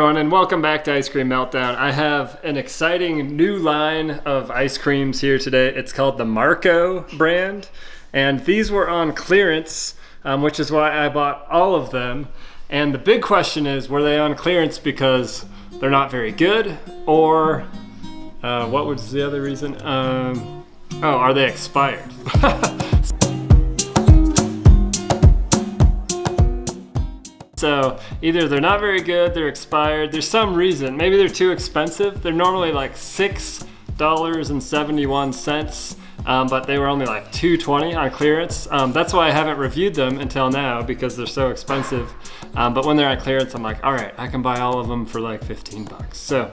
everyone, and welcome back to Ice Cream Meltdown. I have an exciting new line of ice creams here today. It's called the Marco brand, and these were on clearance, which is why I bought all of them. And the big question is, were they on clearance because they're not very good, or what was the other reason? Are they expired? So either they're not very good, they're expired, there's some reason. Maybe they're too expensive. They're normally like $6.71, but they were only like $2.20 on clearance. That's why I haven't reviewed them until now, because they're so expensive. But when they're on clearance, I'm like, all right, I can buy all of them for like 15 bucks. So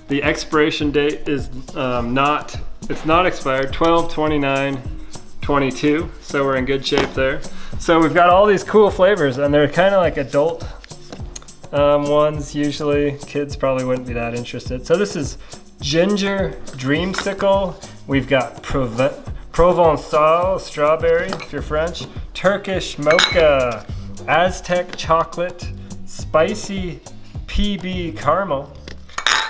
the expiration date is not expired, 12/29/22. So we're in good shape there. So we've got all these cool flavors, and they're kind of like adult ones usually. Kids probably wouldn't be that interested. So this is ginger dreamsicle. We've got Provençal strawberry, if you're French, Turkish Mocha, Aztec Chocolate, spicy PB caramel,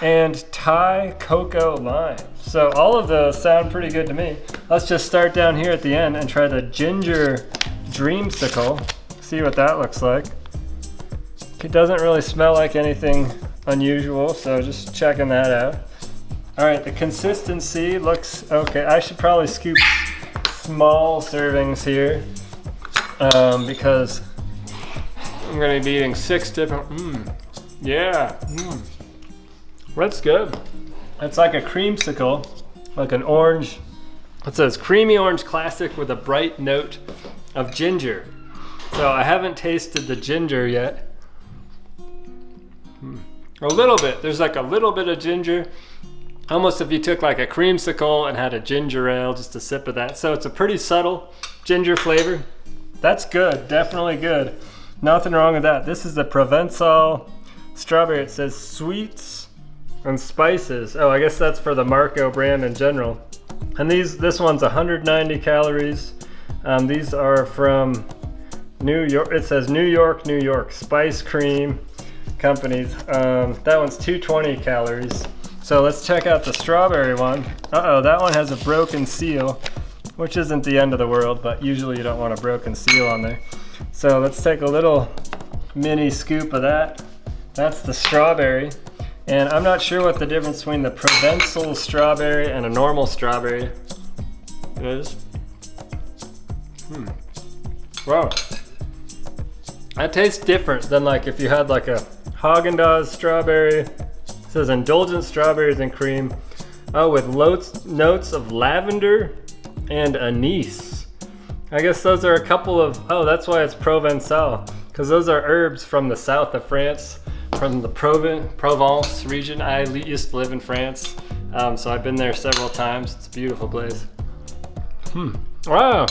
and Thai cocoa lime. So all of those sound pretty good to me. Let's just start down here at the end and try the ginger dreamsicle. See what that looks like. It doesn't really smell like anything unusual, so just checking that out. All right, the consistency looks okay. I should probably scoop small servings here because I'm gonna be eating 6 different, That's good. It's like a creamsicle, like an orange. It says creamy orange classic with a bright note of ginger. So I haven't tasted the ginger yet. A little bit, there's like a little bit of ginger. Almost if you took like a creamsicle and had a ginger ale, just a sip of that. So it's a pretty subtle ginger flavor. That's good, definitely good. Nothing wrong with that. This is the Provençal strawberry. It says sweets and spices. Oh, I guess that's for the Marco brand in general. And this one's 190 calories. These are from New York. It says New York, New York Spice Cream Companies. That one's 220 calories. So let's check out the strawberry one. Uh-oh, that one has a broken seal, which isn't the end of the world, but usually you don't want a broken seal on there. So let's take a little mini scoop of that. That's the strawberry. And I'm not sure what the difference between the Provençal strawberry and a normal strawberry is. Wow. That tastes different than like if you had like a Haagen-Dazs strawberry. It says indulgent strawberries and cream. Oh, with notes of lavender and anise. I guess those are a couple of, that's why it's Provençal, because those are herbs from the south of France, from the Provence region. I used to live in France, so I've been there several times. It's a beautiful place. Wow,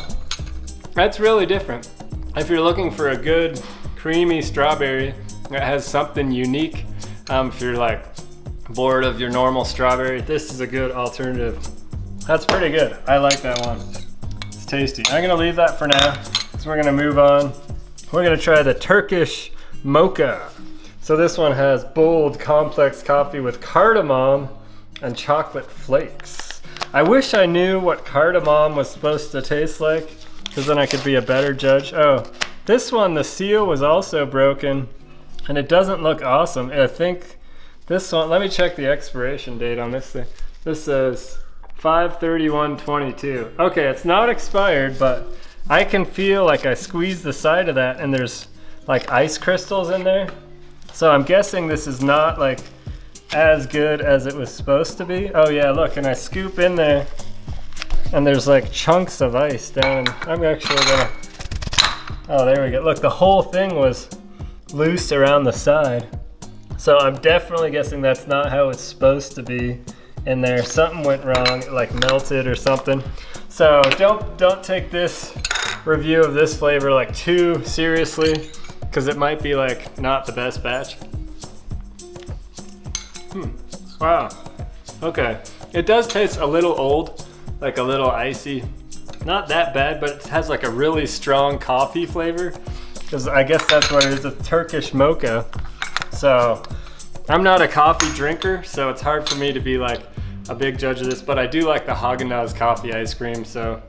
that's really different. If you're looking for a good creamy strawberry that has something unique, if you're like bored of your normal strawberry, this is a good alternative. That's pretty good. I like that one. It's tasty. I'm gonna leave that for now, so we're gonna move on. We're gonna try the Turkish Mocha. So this one has bold, complex coffee with cardamom and chocolate flakes. I wish I knew what cardamom was supposed to taste like, because then I could be a better judge. Oh, this one, the seal was also broken, and it doesn't look awesome. I think this one, let me check the expiration date on this thing. This says 5/31/22. Okay, it's not expired, but I can feel like I squeezed the side of that and there's like ice crystals in there. So I'm guessing this is not like as good as it was supposed to be. Oh yeah, look, and I scoop in there and there's like chunks of ice down. I'm actually gonna, oh, there we go. Look, the whole thing was loose around the side. So I'm definitely guessing that's not how it's supposed to be in there. Something went wrong, it like melted or something. So don't take this review of this flavor like too seriously, because it might be like not the best batch. Wow. Okay. It does taste a little old, like a little icy. Not that bad, but it has like a really strong coffee flavor, because I guess that's what it is, a Turkish mocha. So I'm not a coffee drinker, so it's hard for me to be like a big judge of this, but I do like the Haagen-Dazs coffee ice cream, so.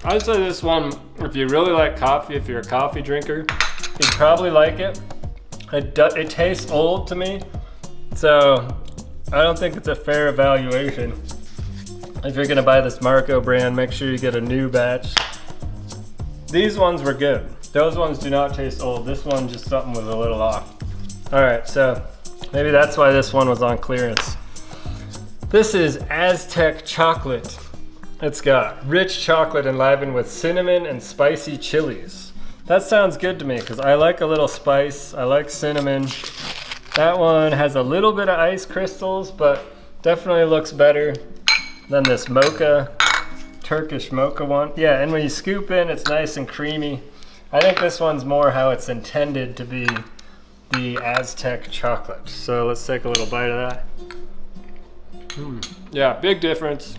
I'd say this one, if you really like coffee, if you're a coffee drinker, you'd probably like it. It tastes old to me, so I don't think it's a fair evaluation. If you're gonna buy this Marco brand, make sure you get a new batch. These ones were good. Those ones do not taste old. This one, just something was a little off. All right, so maybe that's why this one was on clearance. This is Aztec Chocolate. It's got rich chocolate enlivened with cinnamon and spicy chilies. That sounds good to me because I like a little spice. I like cinnamon. That one has a little bit of ice crystals, but definitely looks better than this mocha, Turkish Mocha one. Yeah, and when you scoop in, it's nice and creamy. I think this one's more how it's intended to be, the Aztec Chocolate. So let's take a little bite of that. Yeah, big difference.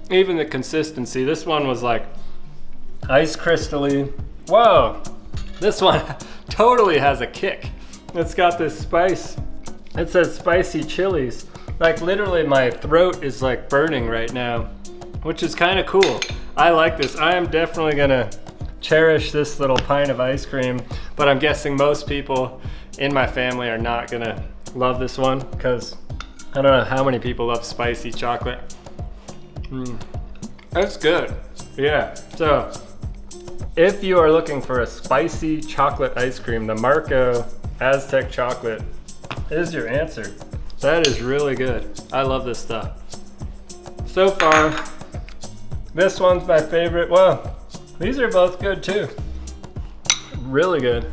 Even the consistency. This one was like ice crystal-y. Whoa, this one totally has a kick. It's got this spice. It says spicy chilies. Like literally my throat is like burning right now, which is kind of cool. I like this. I am definitely gonna cherish this little pint of ice cream, but I'm guessing most people in my family are not gonna love this one because I don't know how many people love spicy chocolate. That's good. Yeah, so if you are looking for a spicy chocolate ice cream, the Marco Aztec Chocolate is your answer. That is really good. I love this stuff. So far, this one's my favorite. Well, these are both good too. Really good.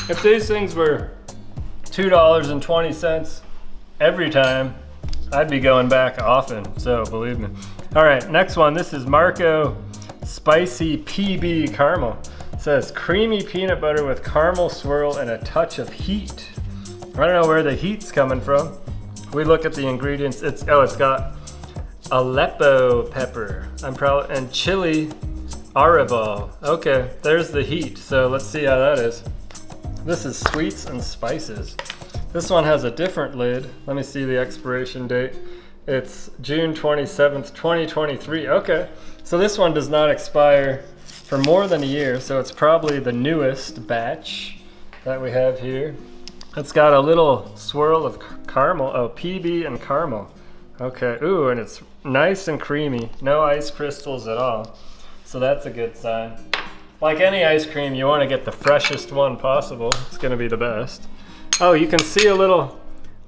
If these things were $2.20 every time, I'd be going back often, so believe me. All right, next one. This is Marco Spicy PB Caramel. It says creamy peanut butter with caramel swirl and a touch of heat. I don't know where the heat's coming from. We look at the ingredients. It's got Aleppo pepper. And chili arrabal. Okay, there's the heat. So let's see how that is. This is sweets and spices. This one has a different lid. Let me see the expiration date. It's June 27th, 2023. Okay, so this one does not expire for more than a year, so it's probably the newest batch that we have here. It's got a little swirl of caramel. Oh, PB and caramel. Okay, ooh, and it's nice and creamy. No ice crystals at all. So that's a good sign. Like any ice cream, you want to get the freshest one possible. It's gonna be the best. Oh, you can see a little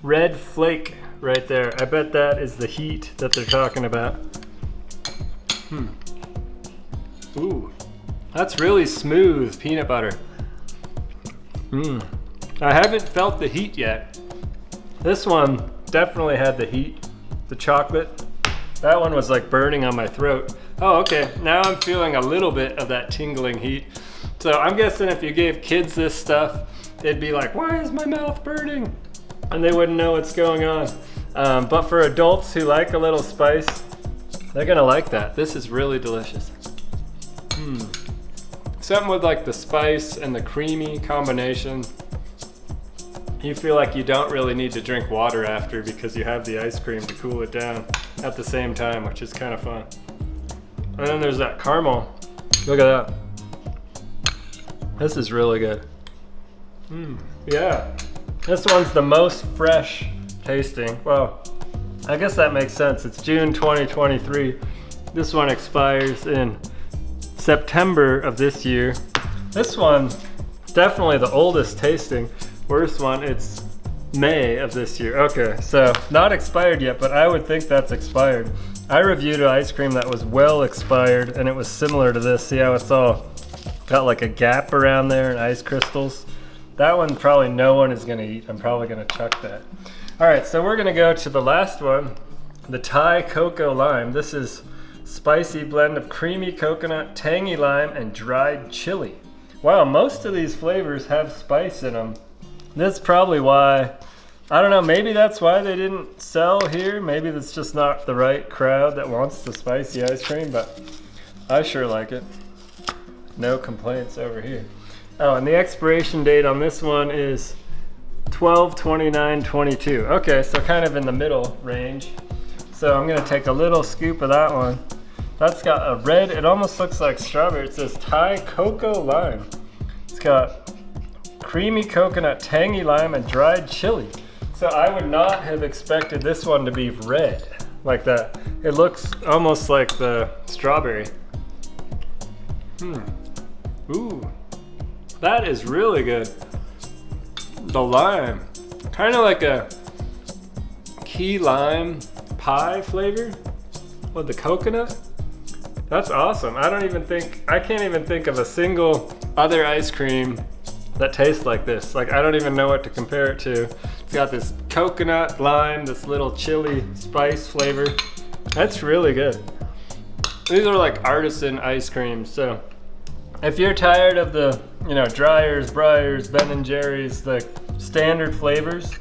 red flake right there. I bet that is the heat that they're talking about. Ooh, that's really smooth peanut butter. I haven't felt the heat yet. This one definitely had the heat, the chocolate. That one was like burning on my throat. Oh, okay, now I'm feeling a little bit of that tingling heat. So I'm guessing if you gave kids this stuff, they'd be like, why is my mouth burning? And they wouldn't know what's going on. But for adults who like a little spice, they're gonna like that. This is really delicious. Something with like the spice and the creamy combination. You feel like you don't really need to drink water after because you have the ice cream to cool it down at the same time, which is kind of fun. And then there's that caramel. Look at that. This is really good. Yeah. This one's the most fresh tasting. Well, I guess that makes sense. It's June 2023. This one expires in September of this year. This one, definitely the oldest tasting. Worst one, it's May of this year. Okay, so not expired yet, but I would think that's expired. I reviewed an ice cream that was well expired and it was similar to this. See how it's all got like a gap around there and ice crystals? That one probably no one is gonna eat. I'm probably gonna chuck that. All right, so we're gonna go to the last one, the Thai Cocoa Lime. This is spicy blend of creamy coconut, tangy lime, and dried chili. Wow, most of these flavors have spice in them. That's probably why, I don't know, maybe that's why they didn't sell here. Maybe that's just not the right crowd that wants the spicy ice cream, but I sure like it. No complaints over here. Oh, and the expiration date on this one is 12/29/22. Okay, so kind of in the middle range. So I'm gonna take a little scoop of that one. That's got a red, it almost looks like strawberry. It says Thai Cocoa Lime. It's got creamy coconut, tangy lime, and dried chili. So I would not have expected this one to be red like that. It looks almost like the strawberry. Ooh, that is really good. The lime, kind of like a key lime pie flavor with the coconut. That's awesome. I can't even think of a single other ice cream that tastes like this. Like, I don't even know what to compare it to. It's got this coconut, lime, this little chili spice flavor. That's really good. These are like artisan ice creams. So if you're tired of the, Dreyer's, Breyers, Ben & Jerry's, the standard flavors,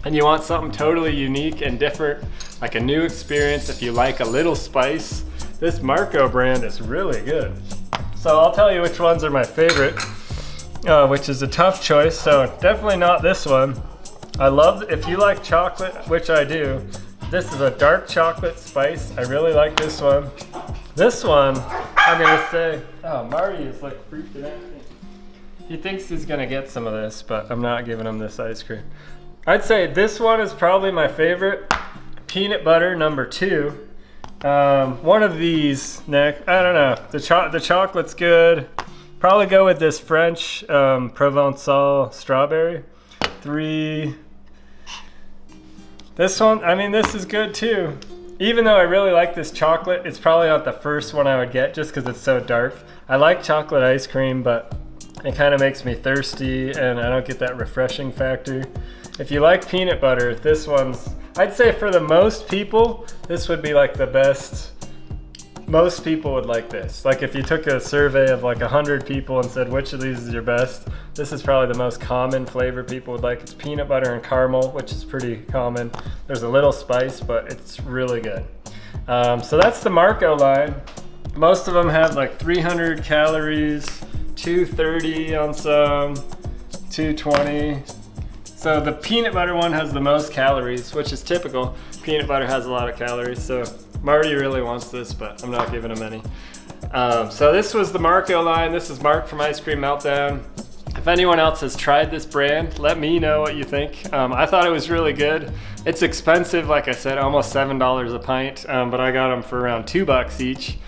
and you want something totally unique and different, like a new experience, if you like a little spice, this Marco brand is really good. So I'll tell you which ones are my favorite, which is a tough choice, so definitely not this one. I love, if you like chocolate, which I do, this is a dark chocolate spice. I really like this one. This one, I'm gonna say, oh, Marty is like freaking out. He thinks he's gonna get some of this, but I'm not giving him this ice cream. I'd say this one is probably my favorite. Peanut butter number 2. One of these, Nick, I don't know. The chocolate's good. Probably go with this French Provençal strawberry. 3. This one, this is good too. Even though I really like this chocolate, it's probably not the first one I would get just because it's so dark. I like chocolate ice cream, but it kind of makes me thirsty and I don't get that refreshing factor. If you like peanut butter, this one's, I'd say for the most people, this would be like the best. Most people would like this. Like if you took a survey of like 100 people and said which of these is your best, this is probably the most common flavor people would like. It's peanut butter and caramel, which is pretty common. There's a little spice, but it's really good. So that's the Marco line. Most of them have like 300 calories, 230 on some, 220. So the peanut butter one has the most calories, which is typical. Peanut butter has a lot of calories, so Marty really wants this, but I'm not giving him any. So this was the Marco line. This is Marc from Ice Cream Meltdown. If anyone else has tried this brand, let me know what you think. I thought it was really good. It's expensive, like I said, almost $7 a pint, but I got them for around $2 each,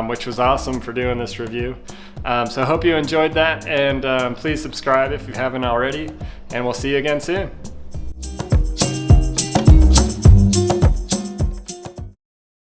which was awesome for doing this review. So I hope you enjoyed that, and please subscribe if you haven't already, and we'll see you again soon.